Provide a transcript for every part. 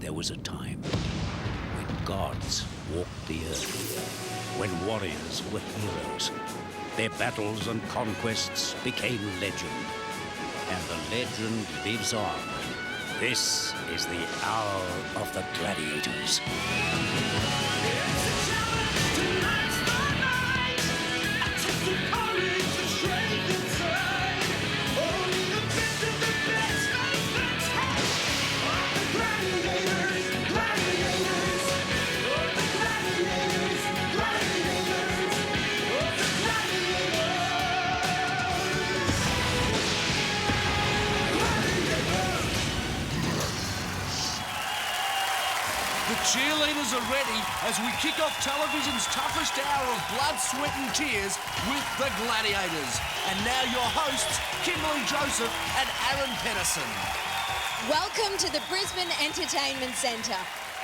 There was a time when gods walked the earth, when warriors were heroes. Their battles and conquests became legend, and the legend lives on. This is the hour of the Gladiators. Cheerleaders are ready as we kick off television's toughest hour of blood, sweat and tears with the Gladiators. And now your hosts, Kimberly Joseph and Aaron Pedersen. Welcome to the Brisbane Entertainment Centre.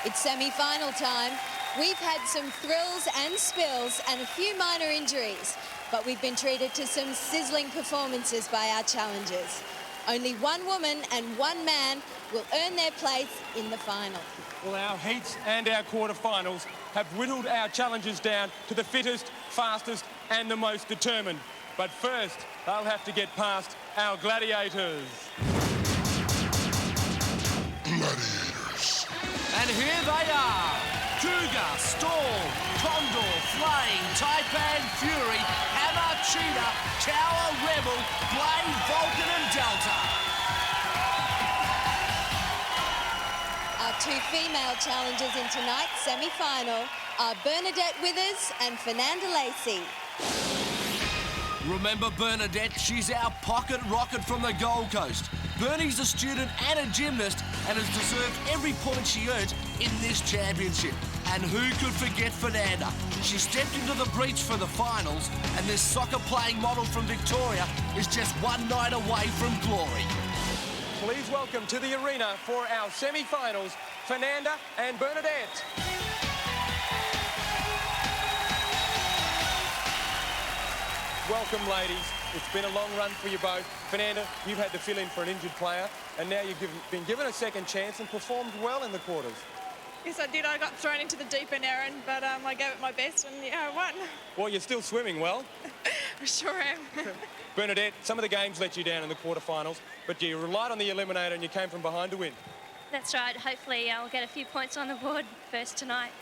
It's semi-final time. We've had some thrills and spills and a few minor injuries, but we've been treated to some sizzling performances by our challengers. Only one woman and one man will earn their place in the final. Well, our heats and our quarterfinals have whittled our challenges down to the fittest, fastest and the most determined. But first, they'll have to get past our Gladiators. Gladiators. And here they are. Cougar, Storm, Condor, Flame, Taipan, Fury, Hammer, Cheetah, Tower, Rebel, Blade, Vulcan and Delta. Our two female challengers in tonight's semi-final are Bernadette Withers and Fernanda Lacey. Remember Bernadette? She's our pocket rocket from the Gold Coast. Bernie's a student and a gymnast and has deserved every point she earns in this championship. And who could forget Fernanda? She stepped into the breach for the finals, and this soccer-playing model from Victoria is just one night away from glory. Please welcome to the arena for our semi-finals, Fernanda and Bernadette. Welcome, ladies. It's been a long run for you both. Fernanda, you've had to fill in for an injured player, and now you've been given a second chance and performed well in the quarters. Yes, I did. I got thrown into the deep end, Aaron, but I gave it my best and I won. Well, you're still swimming well. I sure am. Bernadette, some of the games let you down in the quarterfinals, but you relied on the eliminator and you came from behind to win. That's right. Hopefully I'll get a few points on the board first tonight.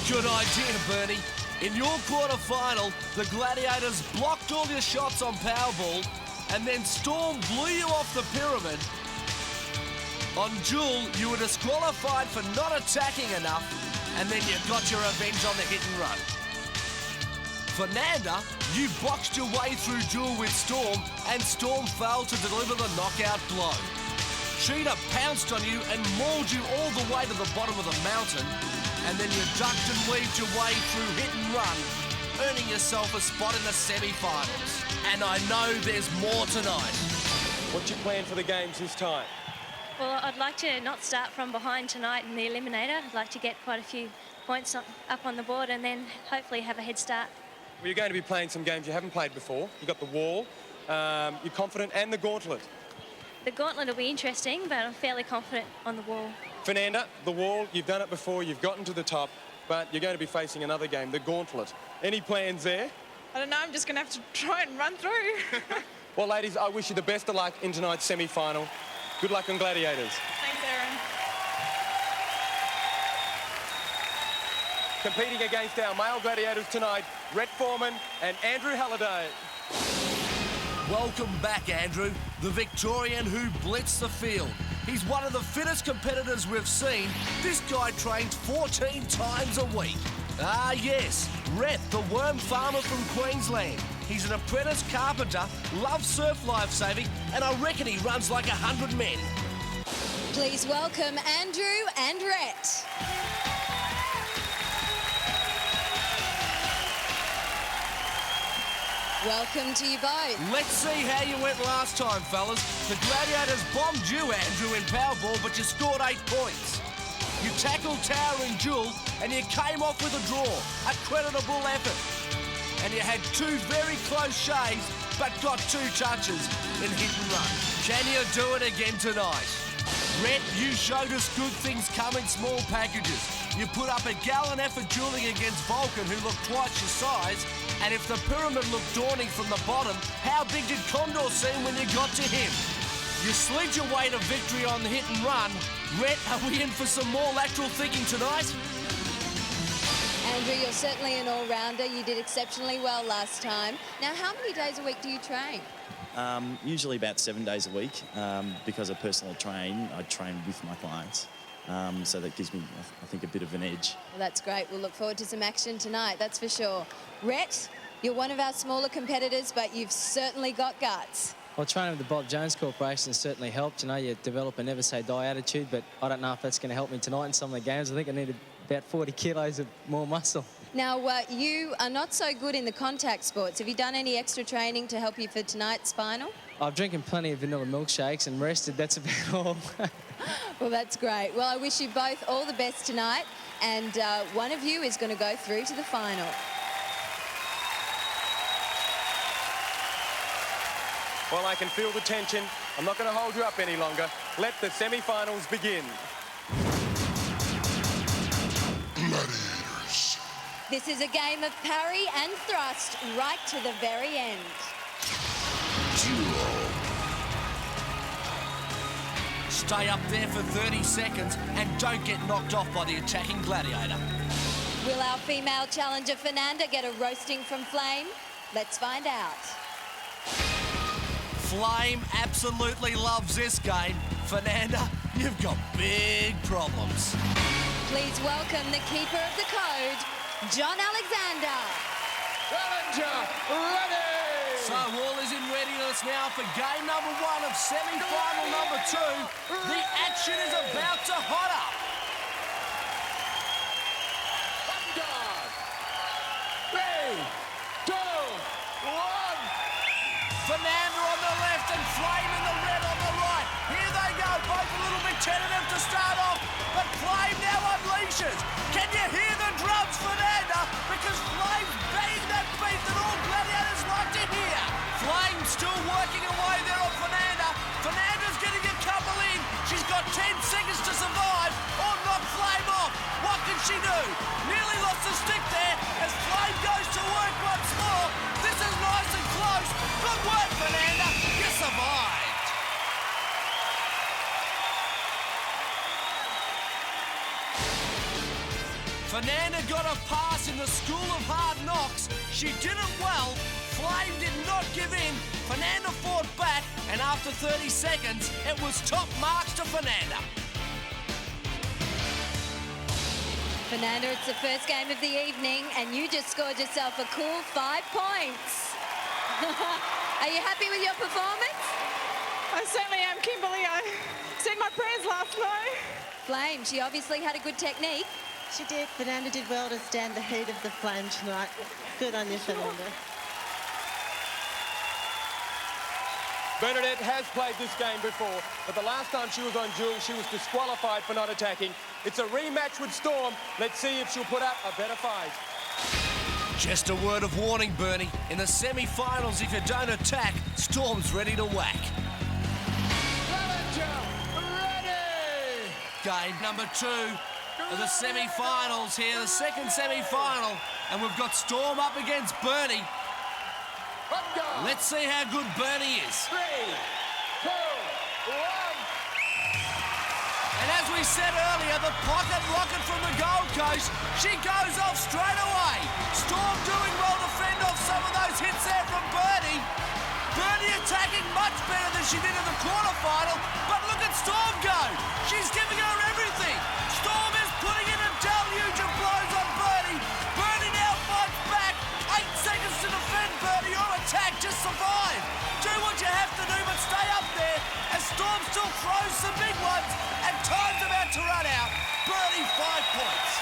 Good idea, Bernie. In your quarter-final, the Gladiators blocked all your shots on Powerball, and then Storm blew you off the pyramid. On Jewel, you were disqualified for not attacking enough, and then you got your revenge on the hit and run. Fernanda, you boxed your way through Jewel with Storm, and Storm failed to deliver the knockout blow. Cheetah pounced on you and mauled you all the way to the bottom of the mountain, and then you ducked and weaved your way through hit and run, earning yourself a spot in the semi-finals. And I know there's more tonight. What's your plan for the games this time? Well, I'd like to not start from behind tonight in the eliminator. I'd like to get quite a few points up on the board and then hopefully have a head start. Well, you're going to be playing some games you haven't played before. You've got the wall, you're confident, and the gauntlet. The gauntlet will be interesting, but I'm fairly confident on the wall. Fernanda, the wall, you've done it before, you've gotten to the top, but you're going to be facing another game, the gauntlet. Any plans there? I don't know, I'm just going to have to try and run through. Well, ladies, I wish you the best of luck in tonight's semi-final. Good luck on Gladiators. Thanks, Aaron. Competing against our male Gladiators tonight, Rhett Foreman and Andrew Halliday. Welcome back, Andrew, the Victorian who blitzed the field. He's one of the fittest competitors we've seen. This guy trains 14 times a week. Ah, yes, Rhett, the worm farmer from Queensland. He's an apprentice carpenter, loves surf lifesaving, and I reckon he runs like 100 men. Please welcome Andrew and Rhett. Welcome to you both. Let's see how you went last time, fellas. The Gladiators bombed you, Andrew, in Powerball, but you scored 8 points. You tackled Tower and Jewel, and you came off with a draw. A creditable effort. And you had 2 very close shaves, but got 2 touches in hit and run. Can you do it again tonight? Rhett, you showed us good things come in small packages. You put up a gallant effort dueling against Vulcan, who looked twice your size. And if the pyramid looked daunting from the bottom, how big did Condor seem when you got to him? You slid your way to victory on the hit and run. Rhett, are we in for some more lateral thinking tonight? Andrew, you're certainly an all-rounder. You did exceptionally well last time. Now, how many days a week do you train? Usually about 7 days a week. Because I personally train, I train with my clients. So that gives me, I think, a bit of an edge. Well, that's great. We'll look forward to some action tonight, that's for sure. Rhett, you're one of our smaller competitors, but you've certainly got guts. Well, training with the Bob Jones Corporation certainly helped. You know, you develop a never-say-die attitude, but I don't know if that's going to help me tonight in some of the games. I think I need about 40 kilos of more muscle. Now, you are not so good in the contact sports. Have you done any extra training to help you for tonight's final? I've drinking plenty of vanilla milkshakes and rested. That's about all. Well, that's great. Well, I wish you both all the best tonight, and one of you is going to go through to the final. Well, I can feel the tension. I'm not going to hold you up any longer. Let the semi-finals begin. Gladiators. This is a game of parry and thrust right to the very end. Duel. Stay up there for 30 seconds and don't get knocked off by the attacking gladiator. Will our female challenger, Fernanda, get a roasting from Flame? Let's find out. Flame absolutely loves this game. Fernanda, you've got big problems. Please welcome the keeper of the code, John Alexander. Challenger, ready! So all is in readiness now for game number 1 of semi-final number 2. The action is about to hot up. Fernanda on the left and Flame in the red on the right. Here they go, both a little bit tentative to start off, but Flame now unleashes. Can you hear the drums, Fernanda? Because Flame's banging that beat that all gladiators like to hear. Flame still working away there on Fernanda. Fernanda's getting a couple in. She's got 10 seconds to survive or knock Flame off. What can she do? Nearly lost the stick there as Flame goes to work once more. This is nice and close. Good work, Fernanda. You survived. Fernanda got a pass in the School of Hard Knocks. She did it well. Flame did not give in. Fernanda fought back, and after 30 seconds, it was top marks to Fernanda. Fernanda, it's the first game of the evening, and you just scored yourself a cool 5 points. Are you happy with your performance? I certainly am, Kimberly. I said my prayers last night. Flame, she obviously had a good technique. She did. Fernanda did well to stand the heat of the flame tonight. Good on you, Fernanda. Bernadette has played this game before, but the last time she was on duel, she was disqualified for not attacking. It's a rematch with Storm. Let's see if she'll put up a better fight. Just a word of warning, Bernie. In the semi-finals, if you don't attack, Storm's ready to whack. Challenger, ready! Game number 2 of the semi-finals here, the second semi-final. And we've got Storm up against Bernie. Let's see how good Bernie is. 3, 2, 1. And as we said earlier, the pocket rocket from the Gold Coast, she goes off straight away. Storm doing well to fend off some of those hits there from Bernie. Bernie attacking much better than she did in the quarterfinal, but look at Storm go. She's giving her everything. Storm is putting in a deluge of blows on Bernie. Bernie now fights back. 8 seconds to defend Bernie or attack, just survive. Do what you have to do, but stay up there as Storm still throws some big ones and time's about to run out. Bernie 5 points.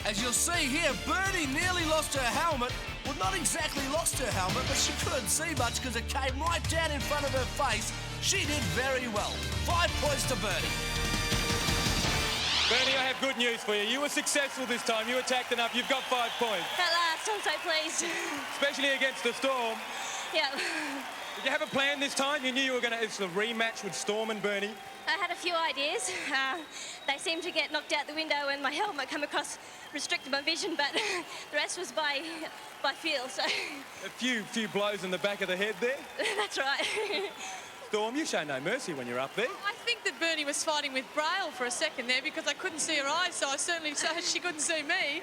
As you'll see here, Bernie nearly lost her helmet. Well, not exactly lost her helmet, but she couldn't see much because it came right down in front of her face. She did very well. 5 points to Bernie. Bernie, I have good news for you. You were successful this time. You attacked enough. You've got 5 points. At last, I'm so pleased. Especially against the Storm. Yeah. Did you have a plan this time? You knew you were going to... It's a rematch with Storm and Bernie. I had a few ideas. They seemed to get knocked out the window when my helmet come across, restricted my vision, but the rest was by feel, so... A few blows in the back of the head there. That's right. Storm, you show no mercy when you're up there. I think that Bernie was fighting with Braille for a second there because I couldn't see her eyes, so I certainly said she couldn't see me.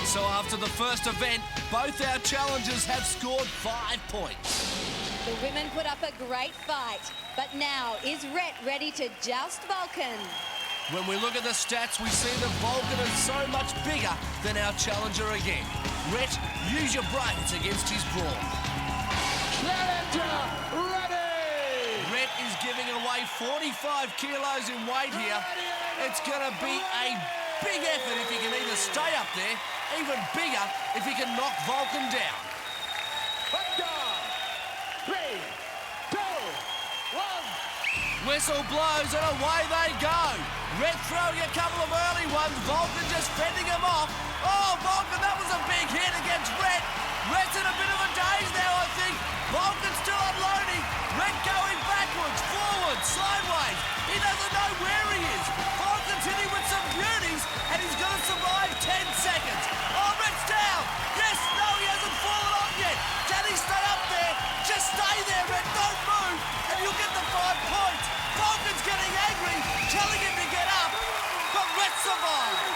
So after the first event, both our challengers have scored 5 points. The women put up a great fight, but now is Rhett ready to joust Vulcan? When we look at the stats, we see that Vulcan is so much bigger than our challenger again. Rhett, use your brains against his brawn. Challenger ready! Rhett is giving away 45 kilos in weight here. It's going to be a big effort if he can either stay up there, even bigger if he can knock Vulcan down. Let's go! 3, 2, 1. Whistle blows and away they go. Rhett throwing a couple of early ones. Vulcan just fending him off. Oh, Vulcan, that was a big hit against Rhett. Rhett's in a bit of a daze now, I think. Vulcan's still unloading. Rhett going backwards, forwards, sideways. He doesn't know where he is. Vulcan's hitting with some beauties, and he's going to survive 10 seconds. Oh, Rhett's down. Yes, no, he hasn't fallen off yet. Can he stay up there? Just stay there, Rhett. Don't move, and you'll get the 5 points. Vulcan's getting angry, telling him to get up, but Rhett survived.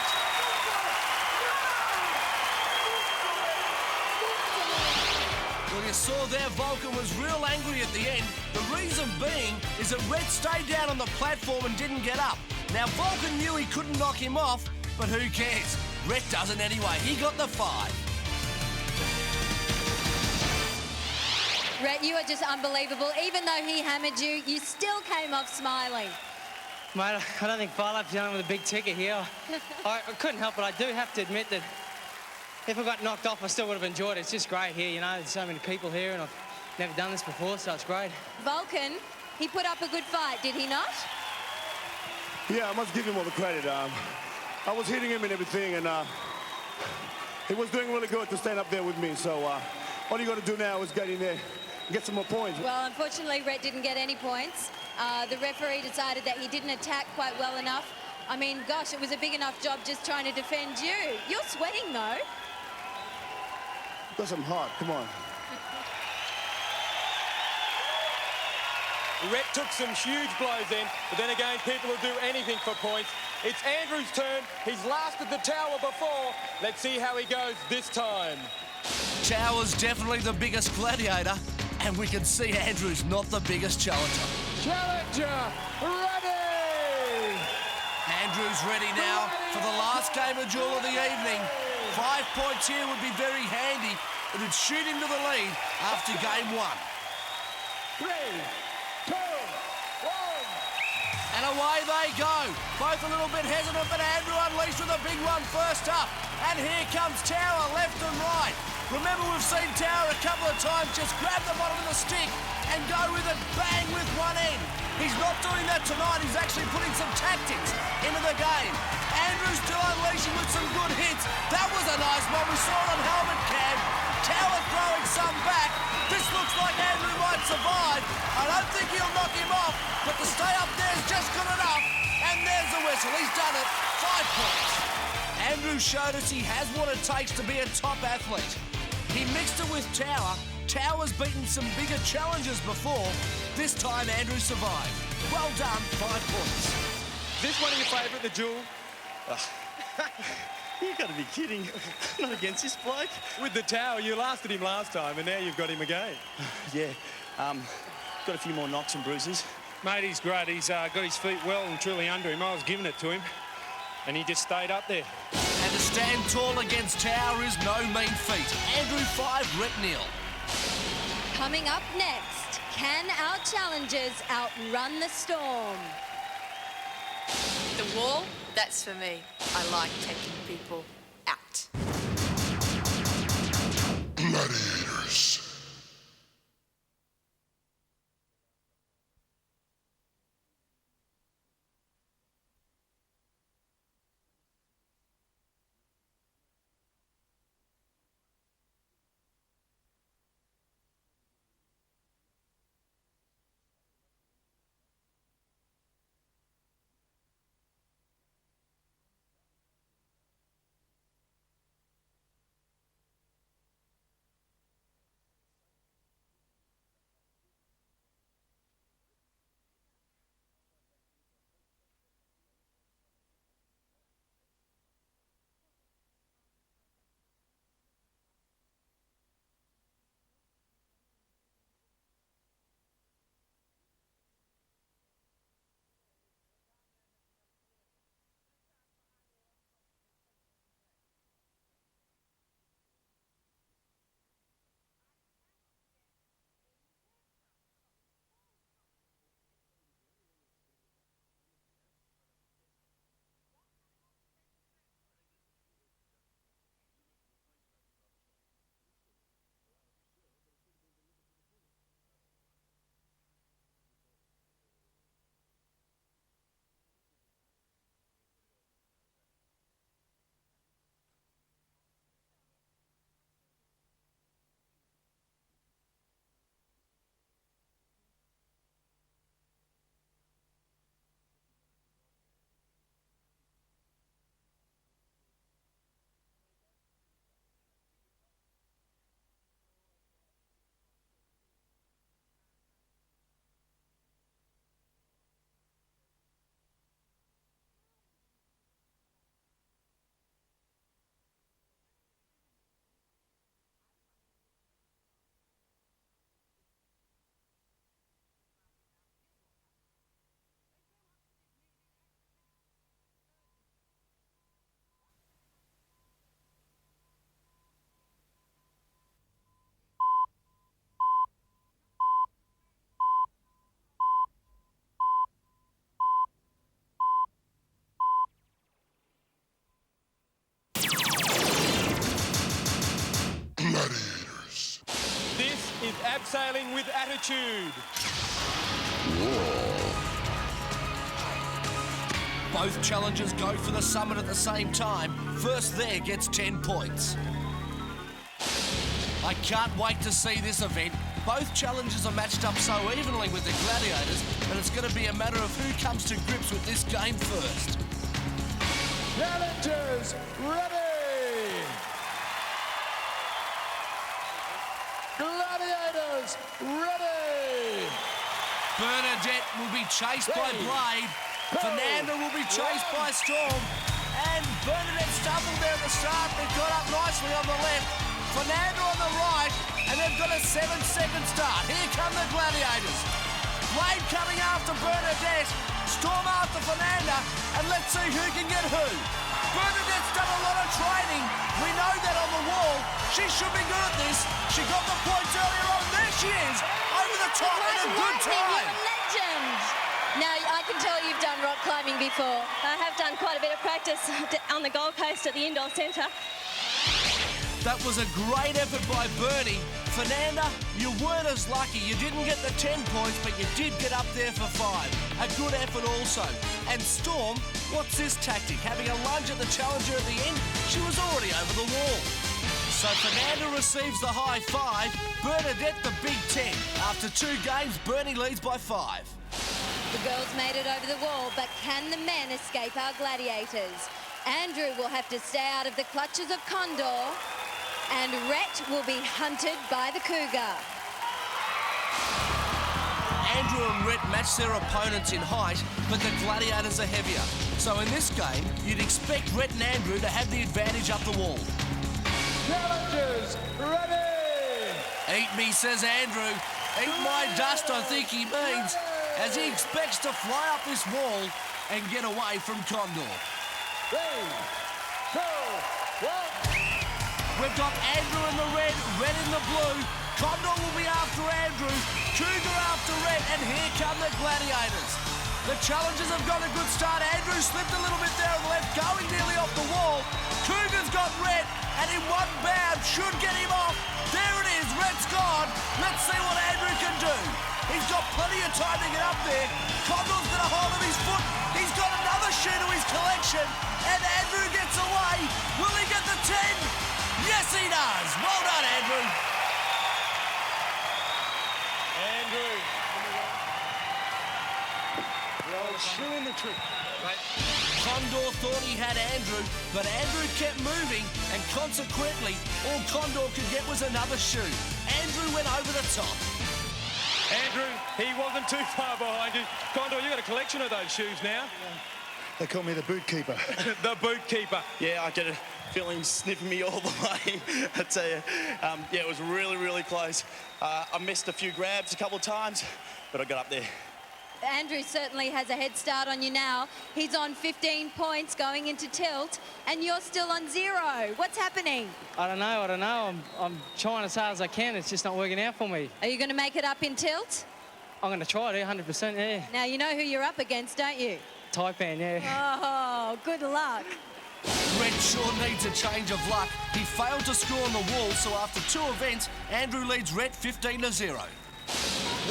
Well, you saw there Vulcan was real angry at the end. The reason being is that Rhett stayed down on the platform and didn't get up. Now, Vulcan knew he couldn't knock him off, but who cares? Rhett doesn't anyway. He got the 5. Rhett, you are just unbelievable. Even though he hammered you, you still came off smiling. Mate, I don't think Phar Lap's done with a big ticket here. I couldn't help it. I do have to admit that if I got knocked off, I still would have enjoyed it. It's just great here, you know. There's so many people here, and I've never done this before, so it's great. Vulcan, he put up a good fight, did he not? Yeah, I must give him all the credit. I was hitting him and everything, and he was doing really good to stand up there with me. So all you got to do now is get in there and get some more points. Well, unfortunately, Rhett didn't get any points. The referee decided that he didn't attack quite well enough. I mean, gosh, it was a big enough job just trying to defend you. You're sweating, though. Because I'm hot, come on. Rhett took some huge blows then, but then again, people will do anything for points. It's Andrew's turn. He's lasted the tower before. Let's see how he goes this time. Tower's definitely the biggest gladiator, and we can see Andrew's not the biggest challenger. Challenger ready! Andrew's ready now for the last game of duel of the evening. 5 points here would be very handy. It would shoot him to the lead after game 1. 3, 2, 1. And away they go. Both a little bit hesitant, but Andrew unleashed with a big one first up. And here comes Tower, left and right. Remember, we've seen Tower a couple of times just grab the bottom of the stick and go with it bang with one end. He's not doing that tonight. He's actually putting some tactics into the game. Andrew's still unleashing with some good hits. That was a nice one. We saw it on helmet cam. Tower throwing some back. This looks like Andrew might survive. I don't think he'll knock him off, but to stay up there is just good enough. And there's the whistle. He's done it. 5 points. Andrew showed us he has what it takes to be a top athlete. He mixed it with Tower. Tower's beaten some bigger challenges before. This time, Andrew survived. Well done, 5 points. Is this one of your favourite, the duel? You've got to be kidding. Not against this bloke. With the Tower, you lasted him last time, and now you've got him again. Yeah, got a few more knocks and bruises. Mate, he's great. He's got his feet well and truly under him. I was giving it to him, and he just stayed up there. And to stand tall against Tower is no mean feat. Andrew 5, Rhett 0. Coming up next, can our challengers outrun the storm? The wall, that's for me. I like taking people out. Gladiators. abseiling with attitude. Both challengers go for the summit at the same time. First there gets 10 points. I can't wait to see this event. Both challengers are matched up so evenly with the Gladiators that it's going to be a matter of who comes to grips with this game first. Challengers, ready! Gladiators, ready! Bernadette will be chased by Blade. Fernanda will be chased by Storm. And Bernadette stumbled there at the start, but got up nicely on the left. Fernanda on the right, and they've got a 7-second start. Here come the Gladiators. Blade coming after Bernadette. Storm after Fernanda, and let's see who can get who. Bernadette's done a lot of training. We know that on the wall. She should be good at this. She got the points earlier on. There she is, over the top at a good time. You're a legend. Now, I can tell you've done rock climbing before. I have done quite a bit of practice on the Gold Coast at the indoor centre. That was a great effort by Bernie. Fernanda, you weren't as lucky. You didn't get the 10 points, but you did get up there for 5. A good effort also. And Storm, what's this tactic? Having a lunge at the challenger at the end? She was already over the wall. So Fernanda receives the high 5, Bernadette the big 10. After 2 games, Bernie leads by 5. The girls made it over the wall, but can the men escape our Gladiators? Andrew will have to stay out of the clutches of Condor, and Rhett will be hunted by the Cougar. Andrew and Rhett match their opponents in height, but the Gladiators are heavier. So in this game, you'd expect Rhett and Andrew to have the advantage up the wall. Challengers, ready! Eat me, says Andrew. Eat my dust, I think he means, as he expects to fly up this wall and get away from Condor. 3, 2, 1. We've got Andrew in the red, Red in the blue. Condor will be after Andrew, Cougar after Red, and here come the Gladiators. The challengers have got a good start. Andrew slipped a little bit there on the left, going nearly off the wall. Cougar's got Red, and in one bound should get him off. There it is, Red's gone. Let's see what Andrew can do. He's got plenty of time to get up there. Condor's got a hold of his foot. He's got another shoe to his collection, and Andrew gets away. Will he get the 10? Yes, he does. Well done, Andrew. Andrew. The old shoe in the tree. Condor thought he had Andrew, but Andrew kept moving, and consequently, all Condor could get was another shoe. Andrew went over the top. Andrew, he wasn't too far behind you. Condor, you got a collection of those shoes now. They call me the boot keeper. The boot keeper. Yeah, I get a feeling sniffing me all the way. I tell you, yeah, it was really, really close. I missed a few grabs a couple of times, but I got up there. Andrew certainly has a head start on you now. He's on 15 points going into tilt, and you're still on 0. What's happening? I don't know. I'm trying as hard as I can. It's just not working out for me. Are you going to make it up in tilt? I'm going to try to, 100%, yeah. Now, you know who you're up against, don't you? Taipan, yeah. Oh, good luck. Red sure needs a change of luck. He failed to score on the wall, so after 2 events, Andrew leads Red 15-0.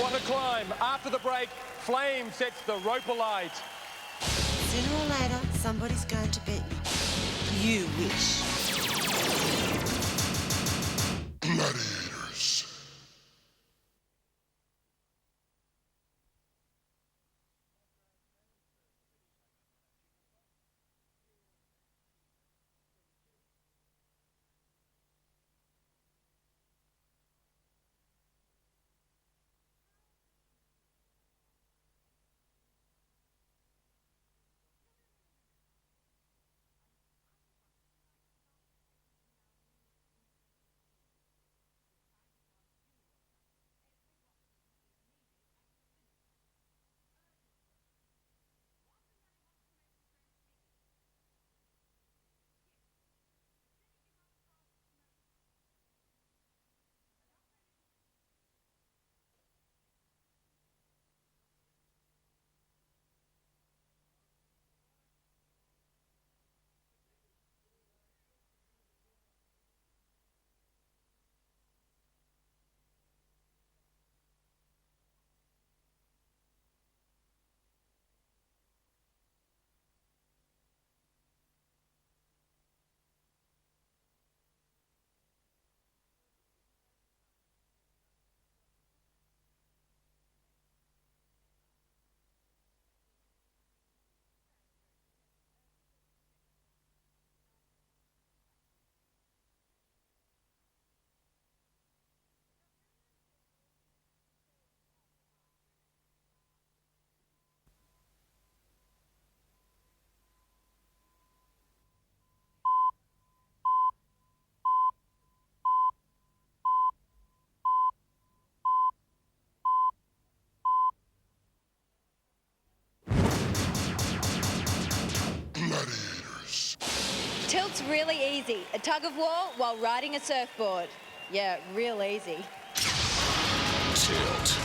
What a climb. After the break, Flame sets the rope alight. Sooner or later, somebody's going to beat you. You wish. Gladiators. really easy. A tug of war while riding a surfboard. Yeah, real easy. Tilt.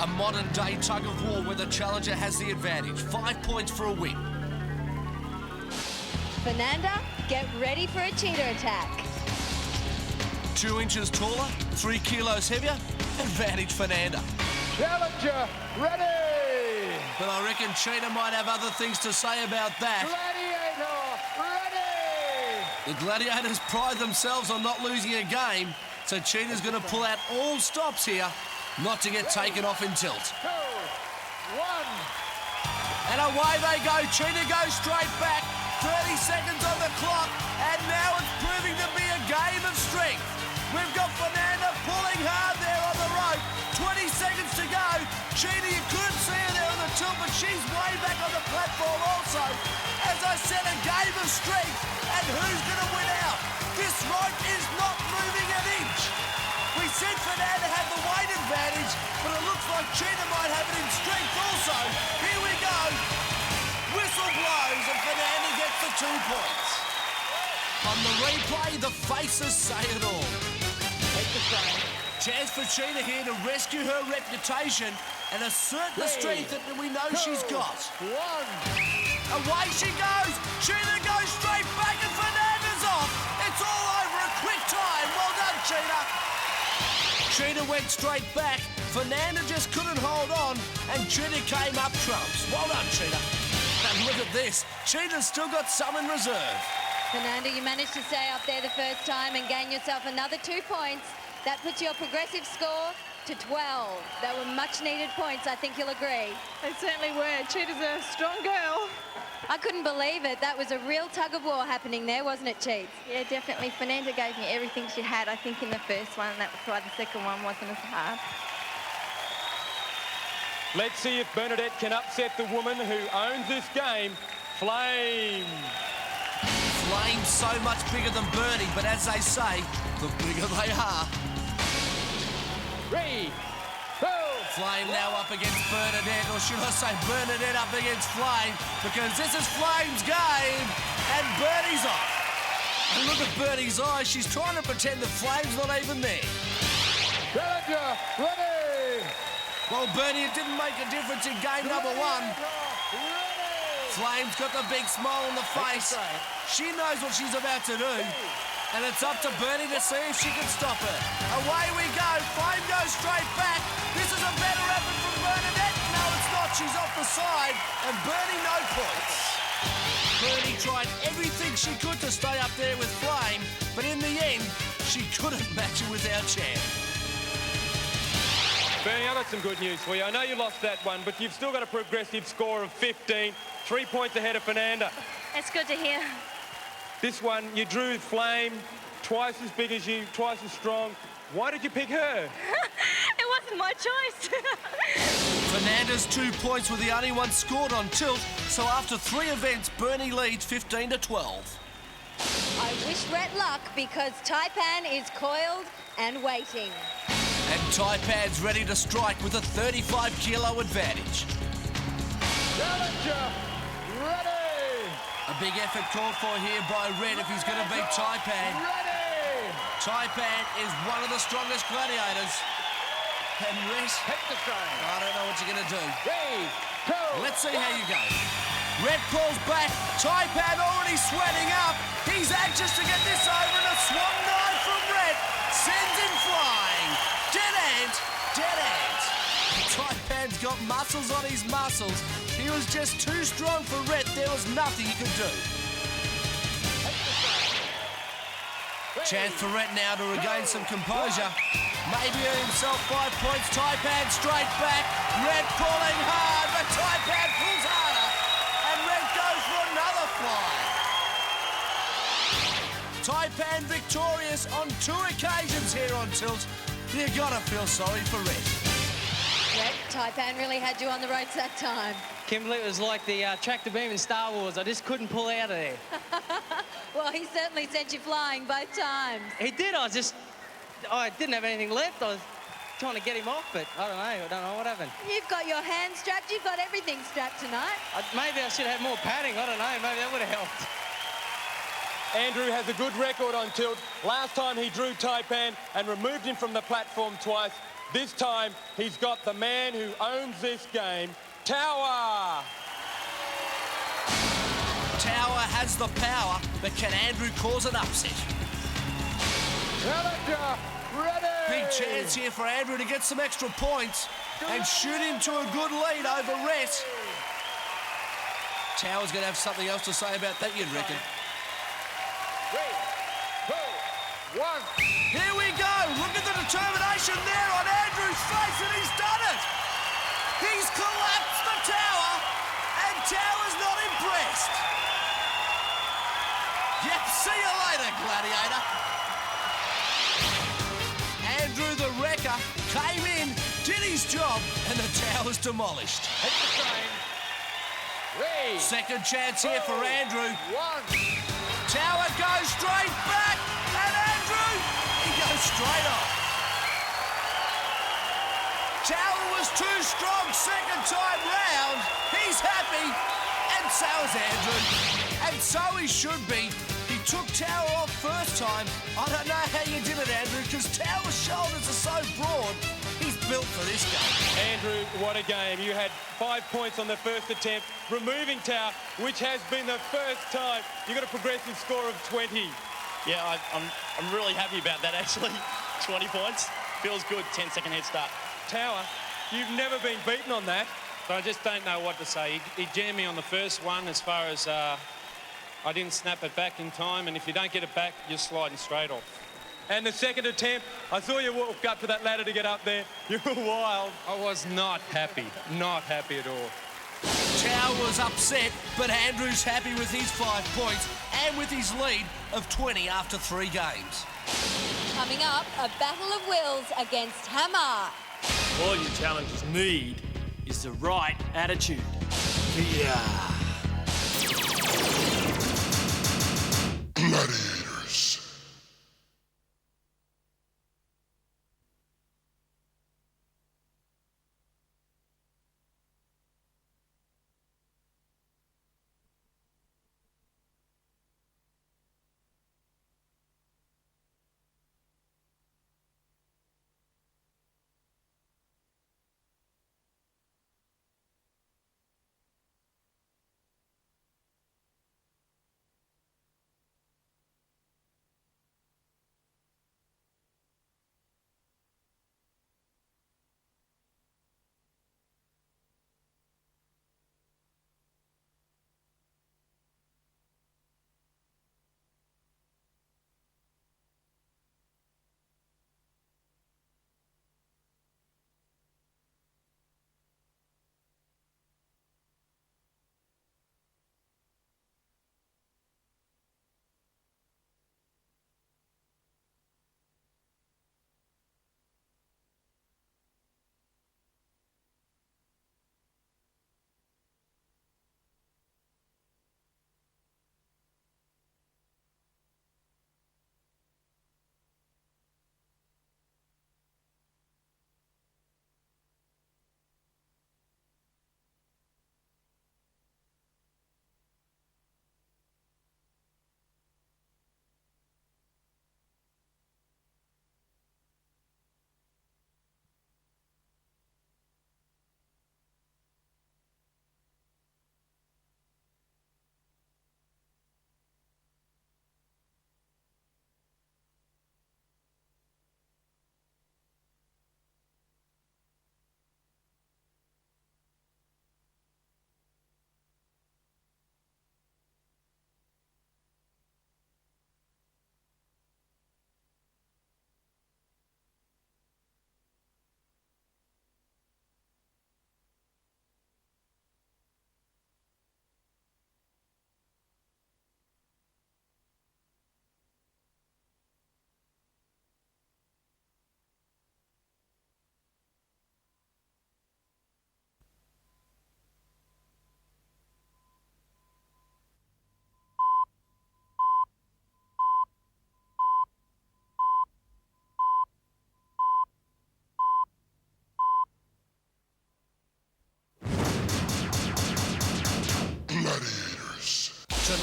A modern-day tug of war where the challenger has the advantage. 5 points for a win. Fernanda, get ready for a cheater attack. 2 inches taller, 3 kilos heavier. Advantage Fernanda. Challenger, ready! But I reckon Cheetah might have other things to say about that. Gladiator, ready! The Gladiators pride themselves on not losing a game, so Cheetah's going to pull out all stops here, not to get taken off in tilt. 2, 1. And away they go. Cheetah goes straight back. 30 seconds on the clock, and now it's proving to be a game of strength. We've got Fernanda pulling hard there on the rope. 20 seconds to go. Cheetah, you couldn't see her there on the tilt, but she's way back on the platform also. As I said, a game of strength, and who's going to win out? This rope is not moving an inch. We said Fernanda had the weight advantage, but it looks like Cheetah might have it in strength also. Here we go. Whistle blows and Fernanda gets the 2 points. On the replay, the faces say it all. Take the frame. Chance for Cheetah here to rescue her reputation and assert the strength that we know she's got. 1. Away she goes. Cheetah goes straight back and Fernanda's off. It's all over a quick time. Well done, Cheetah. Cheetah went straight back. Fernanda just couldn't hold on and Cheetah came up trumps. Well done, Cheetah. And look at this. Cheetah's still got some in reserve. Fernanda, you managed to stay up there the first time and gain yourself another 2 points. That puts your progressive score to 12. That were much needed points, I think you'll agree. They certainly were. Cheetah's a strong girl. I couldn't believe it. That was a real tug of war happening there, wasn't it, Cheats? Yeah, definitely. Fernanda gave me everything she had, I think, in the first one. That's why the second one wasn't as hard. Let's see if Bernadette can upset the woman who owns this game, Flame. Flame's so much bigger than Bernie, but as they say, the bigger they are. 3, 2. Flame now up against Bernadette, or should I say Bernadette up against Flame, because this is Flame's game, and Bernie's off. And look at Bernie's eyes, she's trying to pretend that Flame's not even there. Challenger, ready! Well, Bernie, it didn't make a difference in game number 1. Flame's got the big smile on the face. She knows what she's about to do. And it's up to Bernie to see if she can stop her. Away we go. Flame goes straight back. This is a better effort from Bernadette. No, it's not. She's off the side. And Bernie, no points. Bernie tried everything she could to stay up there with Flame. But in the end, she couldn't match it with our champ. Bernie, I've got some good news for you. I know you lost that one, but you've still got a progressive score of 15, 3 points ahead of Fernanda. That's good to hear. This one, you drew Flame, twice as big as you, twice as strong. Why did you pick her? It wasn't my choice. Fernanda's 2 points were the only ones scored on tilt, so after 3 events, Bernie leads 15 to 12. I wish Rhett luck because Taipan is coiled and waiting. And Taipan's ready to strike with a 35-kilo advantage. Challenger, ready! A big effort called for here by Red if he's going to beat Taipan. Ready! Taipan is one of the strongest gladiators. And Red, Take the frame. I don't know what you're going to do. 3, 2. Let's see how you go. Red pulls back. Taipan already sweating up. He's anxious to get this over, and a swan dive from Red sends him flying. Dead ant, dead ant. Taipan's got muscles on his muscles. He was just too strong for Red. There was nothing he could do. Chance for Red now to regain some composure. Maybe earn himself 5 points. Taipan straight back. Red pulling hard, but Taipan pulls harder. And Red goes for another fly. Taipan victorious on 2 occasions here on tilt. You gotta feel sorry for Red. Rhett, Taipan really had you on the ropes that time. Kimberly, it was like the tractor beam in Star Wars. I just couldn't pull out of there. Well, he certainly sent you flying both times. He did. I didn't have anything left. I was trying to get him off, but I don't know what happened. You've got your hands strapped, you've got everything strapped tonight. Maybe I should have more padding, I don't know, maybe that would have helped. Andrew has a good record on tilt. Last time he drew Taipan and removed him from the platform twice. This time he's got the man who owns this game, Tower. Tower has the power, but can Andrew cause an upset? Challenger, ready! Big chance here for Andrew to get some extra points and shoot him to a good lead over Rhett. Tower's going to have something else to say about that, you'd reckon. 3, 2, 1. Here we go. Look at the determination there on Andrew's face, and he's done it. He's collapsed the tower, and Tower's not impressed. Yep, see you later, Gladiator. Andrew the Wrecker came in, did his job, and the tower's demolished. Hit the train. 3. Second chance here for Andrew. 1. Tower goes straight back, and Andrew, he goes straight off. Tower was too strong second time round. He's happy, and so is Andrew. And so he should be. He took Tower off first time. I don't know how you did it, Andrew, because Tower's shoulders are so broad. He's built for this game. Andrew, what a game. You had 5 points on the first attempt, removing Tower, which has been the first time you got a progressive score of 20. Yeah, I'm really happy about that, actually. 20 points. Feels good, 10-second head start. Tower, you've never been beaten on that. But I just don't know what to say. He jammed me on the first one as far as I didn't snap it back in time, and if you don't get it back, you're sliding straight off. And the second attempt, I saw you walk up to that ladder to get up there. You were wild. I was not happy at all. Tower was upset, but Andrew's happy with his 5 points and with his lead of 20 after 3 games. Coming up, a battle of wills against Hammer. All you challengers need is the right attitude. Yeah. Gladiators.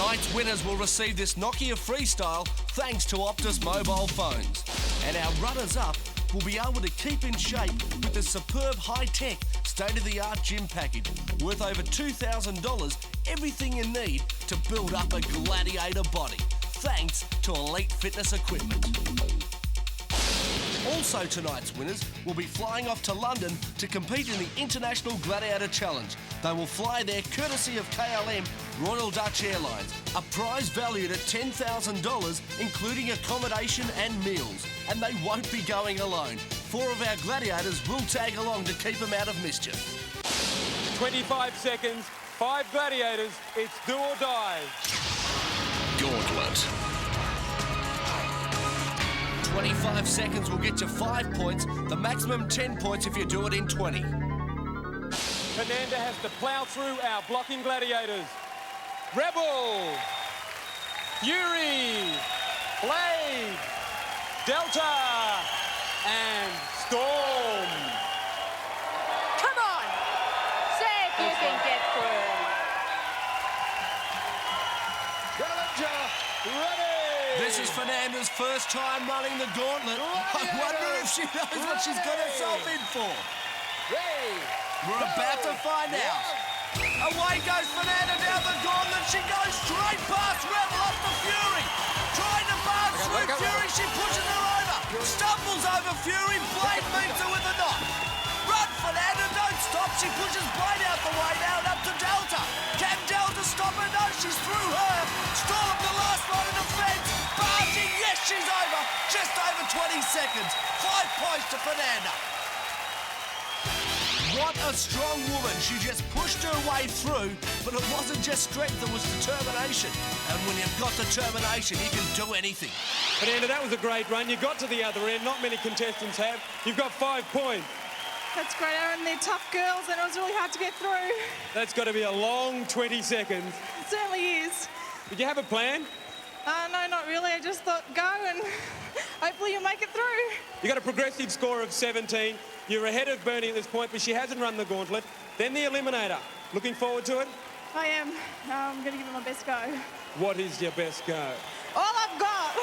Tonight's winners will receive this Nokia Freestyle thanks to Optus mobile phones. And our runners-up will be able to keep in shape with the superb high-tech, state-of-the-art gym package worth over $2,000, everything you need to build up a gladiator body, thanks to elite fitness equipment. Also tonight's winners will be flying off to London to compete in the International Gladiator Challenge. They will fly there courtesy of KLM Royal Dutch Airlines, a prize valued at $10,000, including accommodation and meals. And they won't be going alone. 4 of our gladiators will tag along to keep them out of mischief. 25 seconds, 5 gladiators, it's do or die. Gauntlet. 25 seconds will get you 5 points, the maximum 10 points if you do it in 20. Fernanda has to plough through our blocking gladiators. Rebel, Fury, Blade, Delta, and Storm. Come on! See if you can get through. Challenger, ready! This is Fernanda's first time running the gauntlet. I wonder if she knows what she's got herself in for. We're about to find out. Away goes Fernanda down the gauntlet. She goes straight past Rebel off the Fury. Trying to pass through Fury, she pushes her over. Stumbles over Fury, Blade meets her with a knock. Run, Fernanda, don't stop. She pushes Blade out the way now and up to Delta. Can Delta stop her? No, she's through her. Storm, the last line of defence. Barging, yes, she's over. Just over 20 seconds. 5 points to Fernanda. What a strong woman. She just pushed her way through, but it wasn't just strength, it was determination. And when you've got determination, you can do anything. Fernanda, that was a great run. You got to the other end. Not many contestants have. You've got 5 points. That's great, Aaron. They're tough girls, and it was really hard to get through. That's got to be a long 20 seconds. It certainly is. Did you have a plan? No, not really. I just thought, go, and hopefully you'll make it through. You got a progressive score of 17. You're ahead of Bernie at this point, but she hasn't run the gauntlet. Then the Eliminator. Looking forward to it? I am. I'm going to give it my best go. What is your best go? All I've got.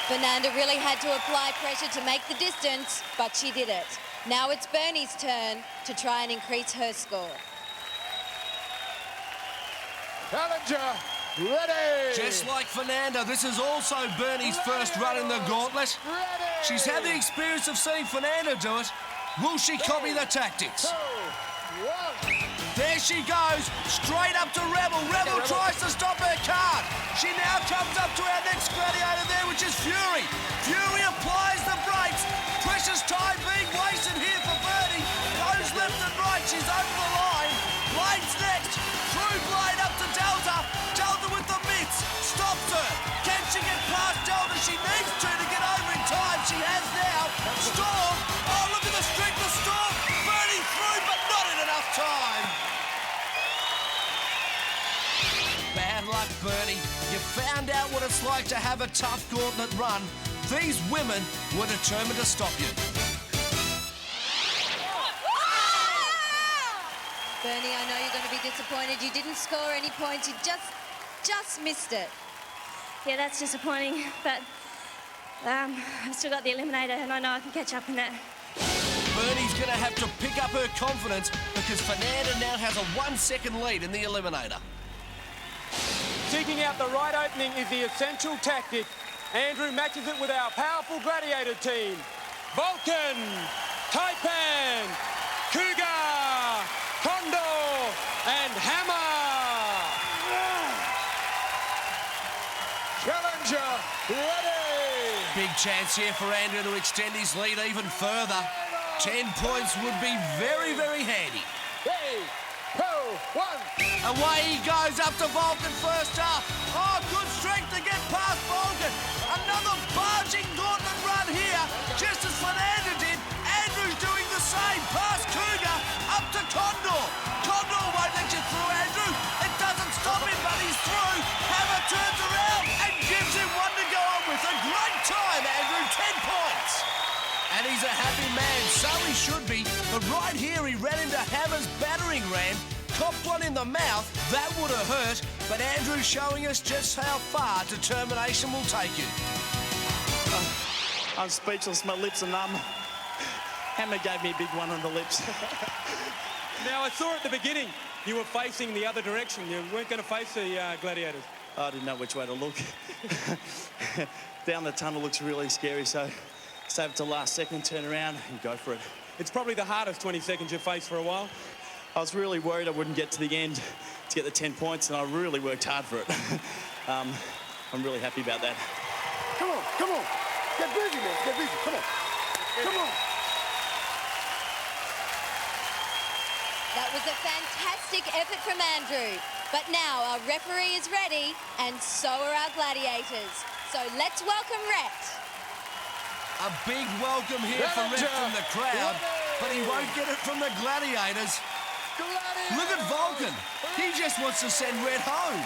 Fernanda really had to apply pressure to make the distance, but she did it. Now it's Bernie's turn to try and increase her score. Challenger, ready! Just like Fernanda, this is also Bernie's first run in the gauntlet. She's had the experience of seeing Fernanda do it. Will she copy the tactics? There she goes, straight up to Rebel. Rebel tries to stop her card. She now comes up to our next gladiator there, which is Fury. Fury applies the brakes. Precious time being wasted here for Bernie. Goes left and right, she's over the line. Blade's next, through Blade up to Delta. Delta with the mitts, stops her. Can she get past Delta? She needs to get over in time. She has now. Storm, oh look at the strength of Storm. Bernie through, but not in enough time. Bad luck, Bernie. You found out what it's like to have a tough gauntlet run. These women were determined to stop you. Bernie, I know you're going to be disappointed. You didn't score any points. You just missed it. Yeah, that's disappointing, but I've still got the Eliminator, and I know I can catch up in that. Bernie's going to have to pick up her confidence because Fernanda now has a 1-second lead in the Eliminator. Seeking out the right opening is the essential tactic. Andrew matches it with our powerful gladiator team. Vulcan, Taipan, Cougar, Condor, and Hammer. Challenger, ready! Big chance here for Andrew to extend his lead even further. 10 points would be very, very handy. 3, 2, 1. Away he goes up to Vulcan first up. Oh, good strength to get past Vulcan. Another barging gauntlet run here, just as Fernanda did. Andrew's doing the same. Past Cougar, up to Condor. Condor won't let you through, Andrew. It doesn't stop him, but he's through. Hammer turns around and gives him one to go on with. A great time, Andrew, 10 points. And he's a happy man, so he should be. But right here, he ran into Hammer's battering ram copped one in the mouth, that would have hurt, but Andrew's showing us just how far determination will take you. I'm speechless, my lips are numb. Hammer gave me a big one on the lips. Now, I saw at the beginning you were facing the other direction. You weren't going to face the Gladiators. I didn't know which way to look. Down the tunnel looks really scary, so save it to last second, turn around and go for it. It's probably the hardest 20 seconds you've faced for a while. I was really worried I wouldn't get to the end to get the 10 points, and I really worked hard for it. I'm really happy about that. Come on, come on. Get busy, man. Get busy. Come on. Come on. That was a fantastic effort from Andrew. But now our referee is ready, and so are our gladiators. So let's welcome Rhett. A big welcome here for Rhett from the crowd, but he won't get it from the gladiators. Look at Vulcan. He just wants to send Rhett home.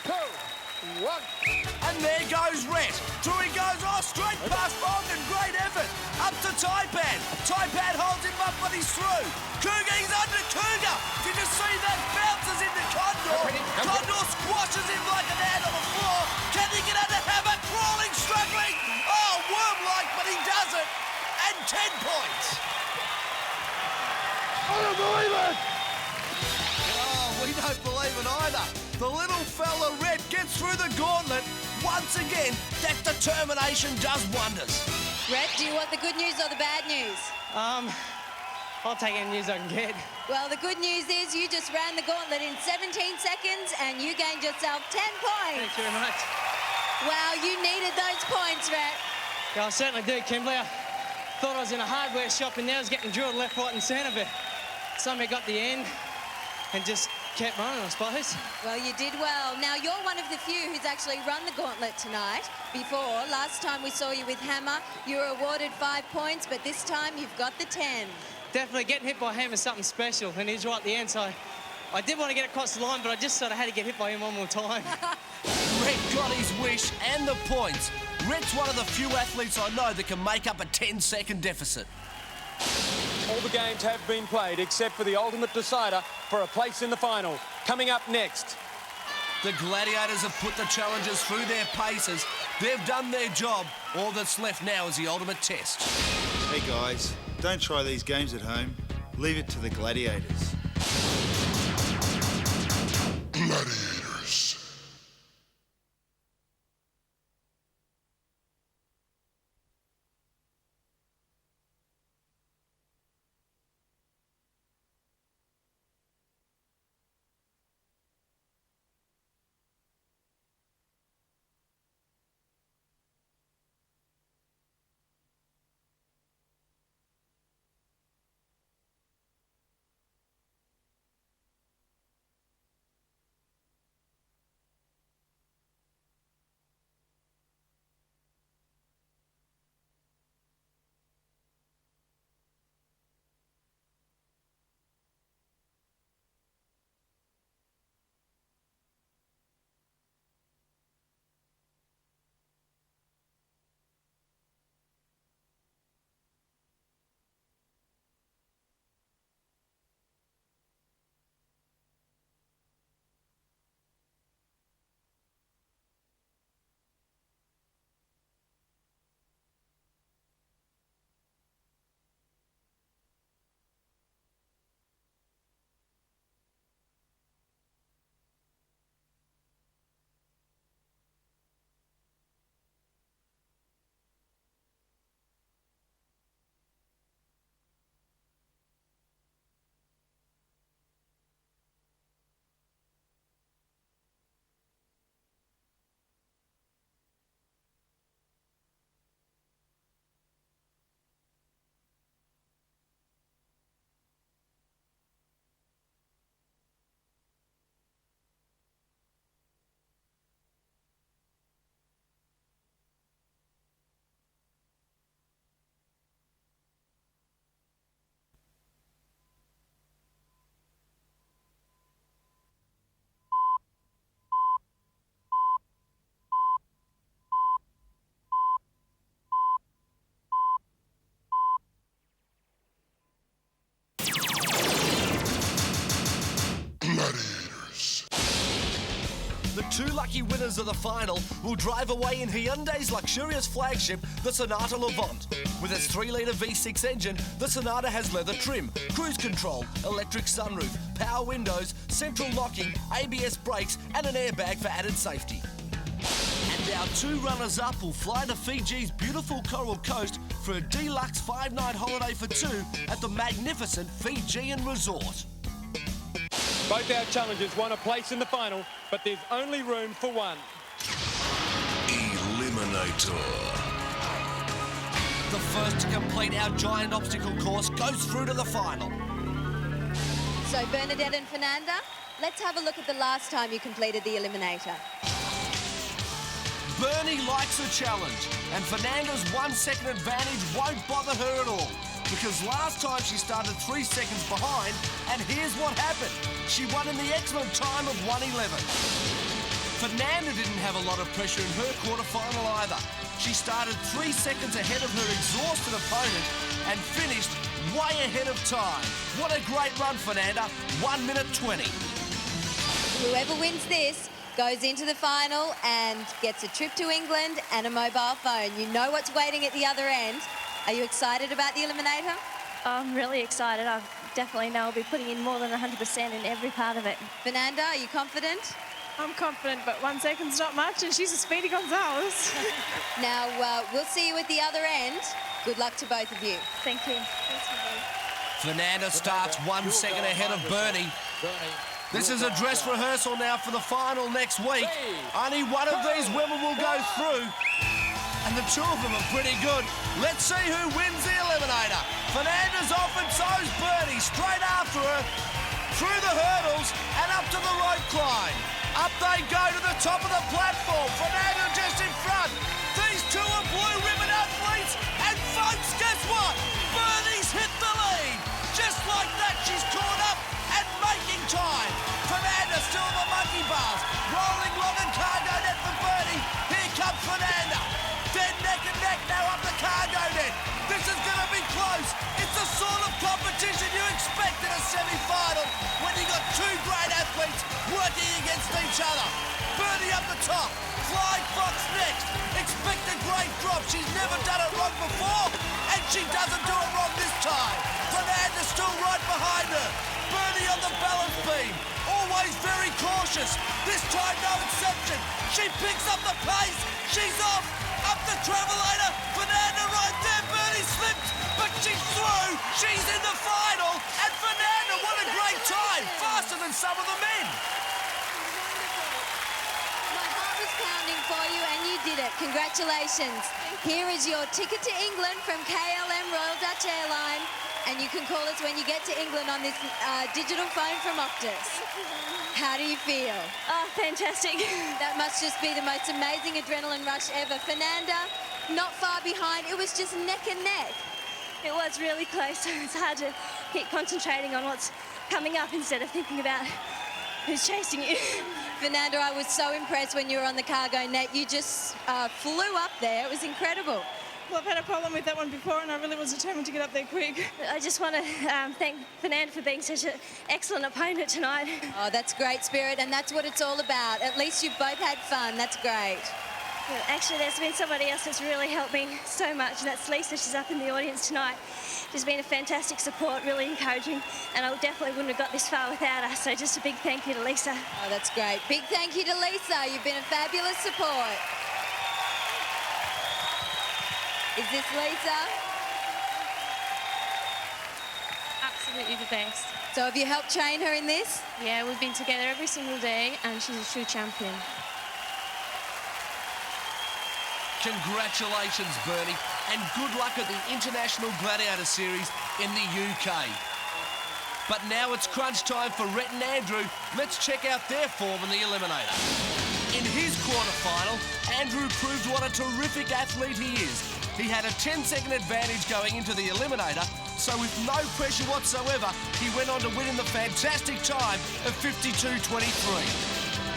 3, 2, 1. And there goes Rhett. Through he goes, straight past Vulcan. Great effort. Up to Taipan. Taipan holds him up, but he's through. Cougar, he's under Cougar. Did you see that? Bounces into Condor. Condor squashes him like an ant on the floor. Can he get under Hammer? Crawling, struggling. Oh, worm-like, but he does it. And 10 points. I don't believe it! Oh, we don't believe it either. The little fella Rhett gets through the gauntlet. Once again, that determination does wonders. Rhett, do you want the good news or the bad news? I'll take any news I can get. Well, the good news is you just ran the gauntlet in 17 seconds and you gained yourself 10 points. Thank you very much. Wow, you needed those points, Rhett. Yeah, I certainly do, Kimberly. I thought I was in a hardware shop and now I was getting drilled left, right and centre, but somebody got the end and just kept running, I suppose. Well, you did well. Now, you're one of the few who's actually run the gauntlet tonight. Before, last time we saw you with Hammer, you were awarded 5 points, but this time you've got the 10. Definitely getting hit by Hammer's something special, and he's right at the end, so I did want to get across the line, but I just sort of had to get hit by him one more time. Rhett got his wish and the points. Rhett's one of the few athletes I know that can make up a 10-second deficit. All the games have been played except for the ultimate decider for a place in the final. Coming up next. The Gladiators have put the challengers through their paces. They've done their job. All that's left now is the ultimate test. Hey guys, don't try these games at home. Leave it to the Gladiators. Gladiators. lucky winners of the final will drive away in Hyundai's luxurious flagship, the Sonata Levant. With its 3-litre V6 engine, the Sonata has leather trim, cruise control, electric sunroof, power windows, central locking, ABS brakes and an airbag for added safety. And our 2 runners-up will fly to Fiji's beautiful Coral Coast for a deluxe 5-night holiday for 2 at the magnificent Fijian Resort. Both our challengers want a place in the final, but there's only room for one. Eliminator. The first to complete our giant obstacle course goes through to the final. So Bernadette and Fernanda, let's have a look at the last time you completed the Eliminator. Bernie likes a challenge, and Fernanda's 1-second advantage won't bother her at all, because last time she started 3 seconds behind, and here's what happened. She won in the excellent time of 1:11. Fernanda didn't have a lot of pressure in her quarter-final either. She started 3 seconds ahead of her exhausted opponent and finished way ahead of time. What a great run, Fernanda. 1 minute 20. Whoever wins this goes into the final and gets a trip to England and a mobile phone. You know what's waiting at the other end. Are you excited about the Eliminator? I'm really excited. I definitely know I'll be putting in more than 100% in every part of it. Fernanda, are you confident? I'm confident, but 1 second's not much, and she's a Speedy Gonzalez. Now, we'll see you at the other end. Good luck to both of you. Thank you. Fernanda starts 1 second ahead of Bernie. This is a dress rehearsal now for the final next week. Only one of these women will go through, and the 2 of them are pretty good. Let's see who wins the Eliminator. Fernanda's off and so's Bernie, straight after her, through the hurdles and up to the rope climb. Up they go to the top of the platform. Fernanda just in front. These 2 are blue ribbon athletes, and folks, guess what? Bernie's hit the lead. Just like that, she's caught up and making time. Fernanda still on the monkey bars, rolling long and cargo net for Bernie. Here comes Fernanda. They're neck and neck now up the cargo net. This is going to be close. It's the sort of competition you expect in a semi-final when you got 2 great athletes working against each other. Bernie up the top, Flying Fox next. Expect a great drop. She's never done it wrong before, and she doesn't do it wrong this time. Fernanda's still right behind her. Bernie on the balance beam, always very cautious. This time no exception. She picks up the pace. She's off. Up the travelator. Fernanda right there. Bernie slipped, but she's through. She's in the final. And Fernanda, what a great time. Faster than some of the men. My heart was pounding for you, and you did it. Congratulations. Here is your ticket to England from KLM Royal Dutch Airline. And you can call us when you get to England on this digital phone from Optus. How do you feel? Oh, fantastic. That must just be the most amazing adrenaline rush ever. Fernanda, not far behind. It was just neck and neck. It was really close. It's hard to keep concentrating on what's coming up instead of thinking about who's chasing you. Fernanda, I was so impressed when you were on the cargo net. You just flew up there. It was incredible. Well, I've had a problem with that one before, and I really was determined to get up there quick. I just want to thank Fernanda for being such an excellent opponent tonight. Oh, that's great spirit, and that's what it's all about. At least you've both had fun. That's great. Well, actually, there's been somebody else that's really helped me so much, and that's Lisa. She's up in the audience tonight. She's been a fantastic support, really encouraging, and I definitely wouldn't have got this far without her. So just a big thank you to Lisa. Oh, that's great. Big thank you to Lisa. You've been a fabulous support. Is this Lisa? Absolutely the best. So have you helped train her in this? Yeah, we've been together every single day, and she's a true champion. Congratulations, Bernie, and good luck at the International Gladiator Series in the UK. But now it's crunch time for Rhett and Andrew. Let's check out their form in the Eliminator. In his quarterfinal, Andrew proved what a terrific athlete he is. He had a 10-second advantage going into the Eliminator, so with no pressure whatsoever, he went on to win in the fantastic time of 52.23.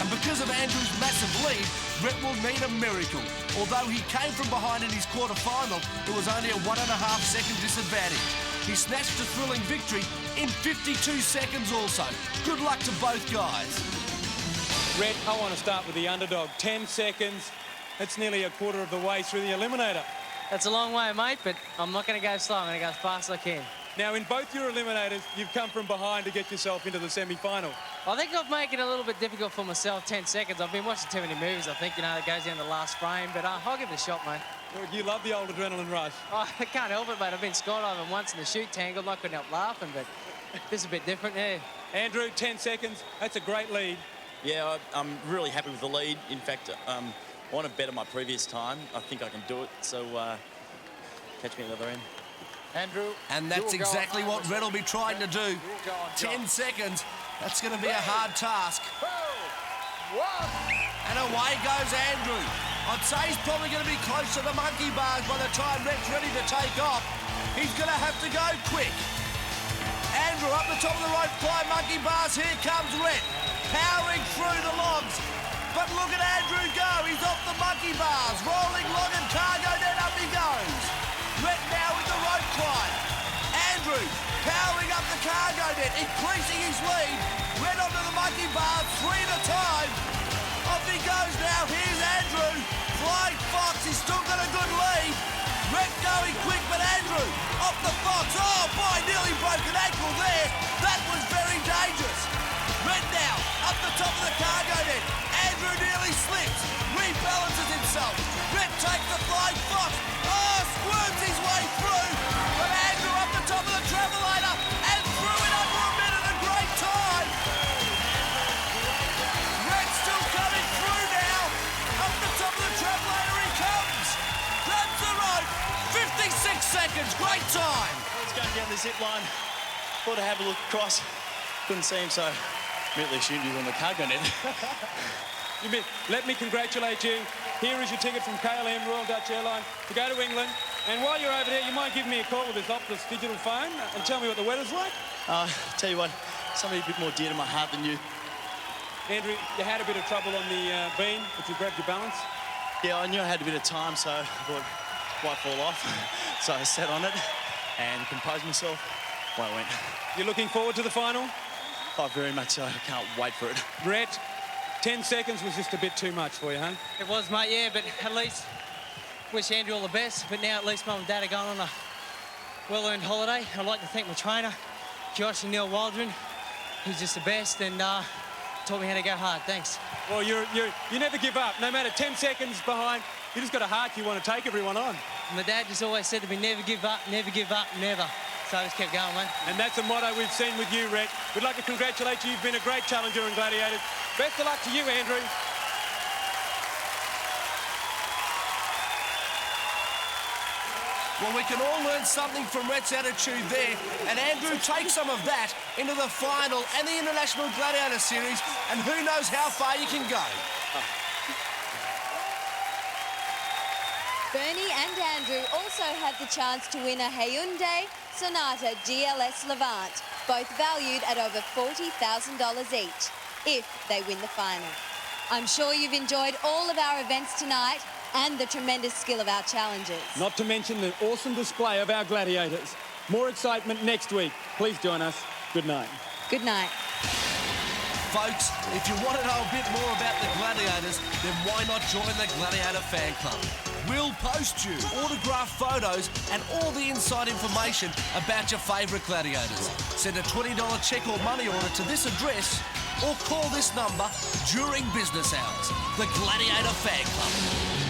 And because of Andrew's massive lead, Rhett will need a miracle. Although he came from behind in his quarterfinal, it was only a 1.5-second disadvantage. He snatched a thrilling victory in 52 seconds also. Good luck to both guys. Red, I want to start with the underdog. 10 seconds. That's nearly a quarter of the way through the eliminator. That's a long way, mate, but I'm not going to go slow. I'm going to go as fast as I can. Now, in both your eliminators, you've come from behind to get yourself into the semi-final. I think I've made it a little bit difficult for myself, 10 seconds. I've been watching too many movies, I think, you know, it goes down the last frame, but I'll give it a shot, mate. Well, you love the old adrenaline rush. Oh, I can't help it, mate. I've been skydiving once in the chute tangled. I couldn't help laughing, but this is a bit different, yeah. Andrew, 10 seconds. That's a great lead. Yeah, I'm really happy with the lead. In fact, I want to better my previous time. I think I can do it, so catch me at the other end. Andrew. And that's exactly what Red will be trying to do. 10 seconds. That's going to be a hard task. And away goes Andrew. I'd say he's probably going to be close to the monkey bars by the time Red's ready to take off. He's going to have to go quick. Andrew up the top of the rope, fly monkey bars. Here comes Red, powering through the logs. But look at Andrew go. He's off the monkey bars, rolling log and cargo, then up he goes. Red now with the rope climb. Andrew powering up the cargo net, increasing his lead. Red onto the monkey bar, 3 at a time. Off he goes now. Here's Andrew. Flying Fox, he's still got a good lead. Red going quick, but Andrew off the Fox. Oh boy, nearly broke an ankle there. That was very dangerous. Red now up the top of the cargo net. Andrew nearly slips, rebalances himself. Red takes the Flying Fox. Oh, squirms his way through. But Andrew up the top of the Travelator and through it under a minute. A great time. Red still coming through now. Up the top of the Travelator he comes. Grabs the rope. 56 seconds. Great time. He's going down the zip line. Thought I'd have a look across. Couldn't see him, so immediately assumed he was on the cargo net. Let me congratulate you. Here is your ticket from KLM, Royal Dutch Airline, to go to England. And while you're over there, you might give me a call with this Optus digital phone and tell me what the weather's like. Tell you what, somebody a bit more dear to my heart than you. Andrew, you had a bit of trouble on the beam, but you grabbed your balance. Yeah, I knew I had a bit of time, so I thought it might fall off. So I sat on it and composed myself while I went. You're looking forward to the final? Oh, very much so. I can't wait for it. Brett, 10 seconds was just a bit too much for you, huh? It was, mate, yeah, but at least wish Andrew all the best. But now at least Mum and Dad are going on a well-earned holiday. I'd like to thank my trainer, Josh and Neil Waldron, who's just the best, and taught me how to go hard. Thanks. Well, you never give up. No matter 10 seconds behind, you just got a heart you want to take everyone on. My dad just always said to me, never give up, never give up, never. So I just kept going, mate. And that's a motto we've seen with you, Red. We'd like to congratulate you. You've been a great challenger in Gladiators. Best of luck to you, Andrew. Well, we can all learn something from Red's attitude there, and Andrew takes some of that into the final and the International Gladiator Series, and who knows how far you can go. Bernie and Andrew also had the chance to win a Hyundai Sonata GLS Levant, both valued at over $40,000 each, if they win the final. I'm sure you've enjoyed all of our events tonight and the tremendous skill of our challengers. Not to mention the awesome display of our gladiators. More excitement next week. Please join us. Good night. Good night. Folks, if you want to know a bit more about the Gladiators, then why not join the Gladiator Fan Club? We'll post you autographed photos and all the inside information about your favourite Gladiators. Send a $20 cheque or money order to this address or call this number during business hours. The Gladiator Fan Club.